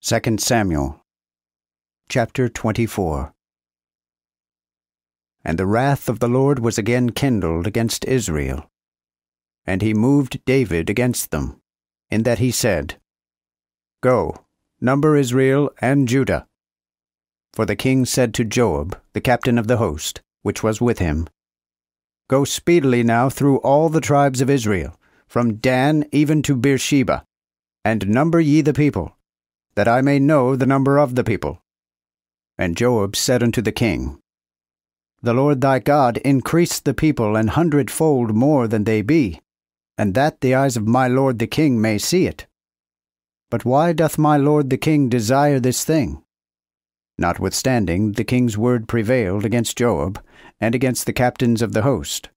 2 Samuel, chapter 24. And the wrath of the Lord was again kindled against Israel. And he moved David against them, in that he said, Go, number Israel and Judah. For the king said to Joab, the captain of the host, which was with him, Go speedily now through all the tribes of Israel, from Dan even to Beersheba, and number ye the people, that I may know the number of the people. And Joab said unto the king, The Lord thy God increase the people 100-fold more than they be, and that the eyes of my lord the king may see it. But why doth my lord the king desire this thing? Notwithstanding, the king's word prevailed against Joab, and against the captains of the host.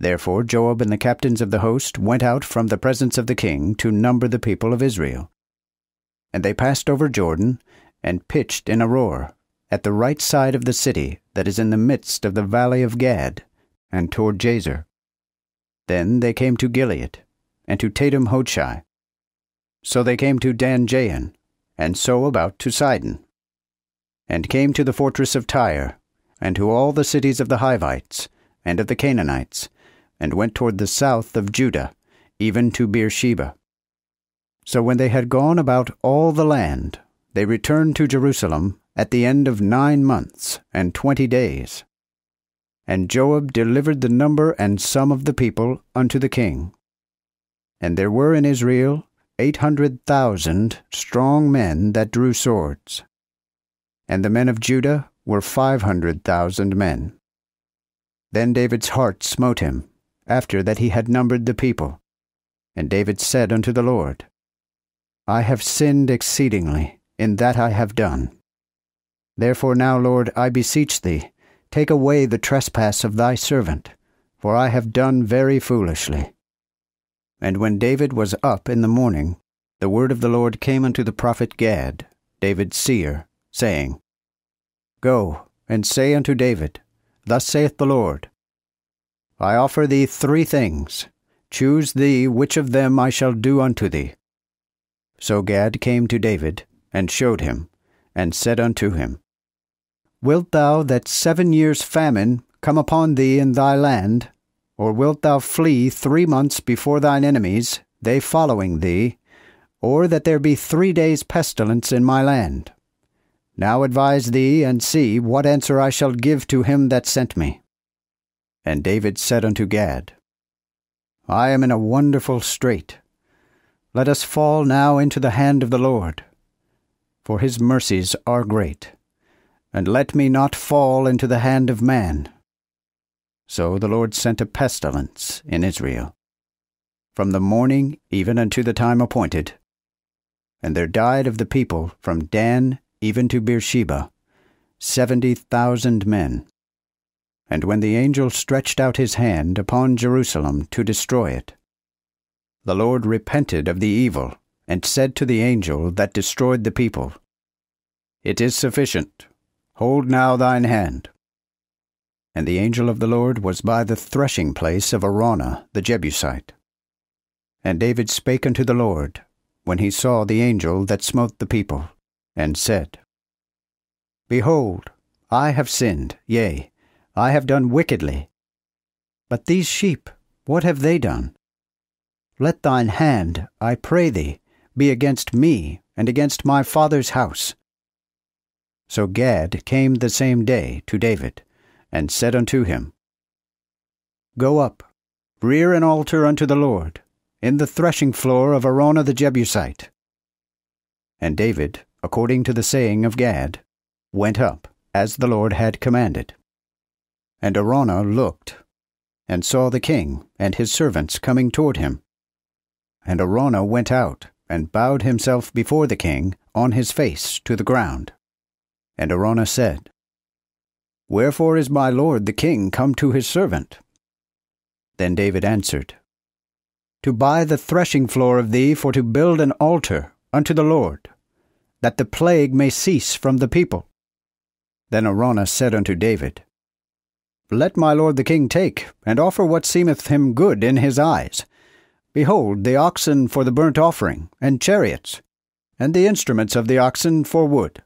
Therefore Joab and the captains of the host went out from the presence of the king to number the people of Israel. And they passed over Jordan, and pitched in Aroer, at the right side of the city that is in the midst of the valley of Gad, and toward Jazer. Then they came to Gilead, and to Tatum Hodshai. So they came to Dan Jahan, and so about to Sidon, and came to the fortress of Tyre, and to all the cities of the Hivites, and of the Canaanites, and went toward the south of Judah, even to Beersheba. So when they had gone about all the land, they returned to Jerusalem at the end of 9 months and 20 days. And Joab delivered the number and sum of the people unto the king. And there were in Israel 800,000 strong men that drew swords. And the men of Judah were 500,000 men. Then David's heart smote him, after that he had numbered the people. And David said unto the Lord, I have sinned exceedingly in that I have done. Therefore now, Lord, I beseech thee, take away the trespass of thy servant, for I have done very foolishly. And when David was up in the morning, the word of the Lord came unto the prophet Gad, David's seer, saying, Go, and say unto David, Thus saith the Lord, I offer thee 3 things. Choose thee which of them I shall do unto thee. So Gad came to David, and showed him, and said unto him, Wilt thou that 7 years' famine come upon thee in thy land, or wilt thou flee 3 months before thine enemies, they following thee, or that there be 3 days' pestilence in my land? Now advise thee, and see what answer I shall give to him that sent me. And David said unto Gad, I am in a wonderful strait. Let us fall now into the hand of the Lord, for his mercies are great, and let me not fall into the hand of man. So the Lord sent a pestilence in Israel, from the morning even unto the time appointed. And there died of the people from Dan even to Beersheba 70,000 men. And when the angel stretched out his hand upon Jerusalem to destroy it, the Lord repented of the evil, and said to the angel that destroyed the people, It is sufficient. Hold now thine hand. And the angel of the Lord was by the threshing place of Araunah the Jebusite. And David spake unto the Lord, when he saw the angel that smote the people, and said, Behold, I have sinned, yea, I have done wickedly. But these sheep, what have they done? Let thine hand, I pray thee, be against me and against my father's house. So Gad came the same day to David, and said unto him, Go up, rear an altar unto the Lord, in the threshing floor of Araunah the Jebusite. And David, according to the saying of Gad, went up, as the Lord had commanded. And Araunah looked, and saw the king and his servants coming toward him. And Araunah went out, and bowed himself before the king on his face to the ground. And Araunah said, Wherefore is my lord the king come to his servant? Then David answered, To buy the threshing floor of thee for to build an altar unto the Lord, that the plague may cease from the people. Then Araunah said unto David, Let my lord the king take, and offer what seemeth him good in his eyes. Behold, the oxen for the burnt offering, and chariots, and the instruments of the oxen for wood.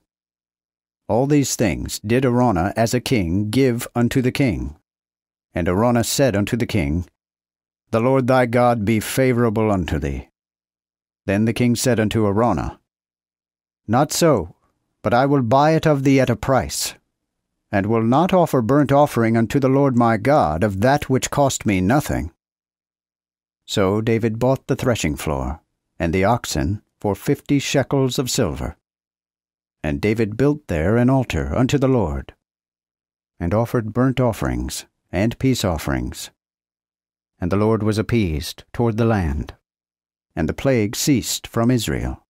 All these things did Araunah as a king give unto the king. And Araunah said unto the king, The Lord thy God be favorable unto thee. Then the king said unto Araunah, Not so, but I will buy it of thee at a price, and will not offer burnt offering unto the Lord my God of that which cost me nothing. So David bought the threshing floor, and the oxen, for 50 shekels of silver. And David built there an altar unto the Lord, and offered burnt offerings and peace offerings. And the Lord was appeased toward the land, and the plague ceased from Israel.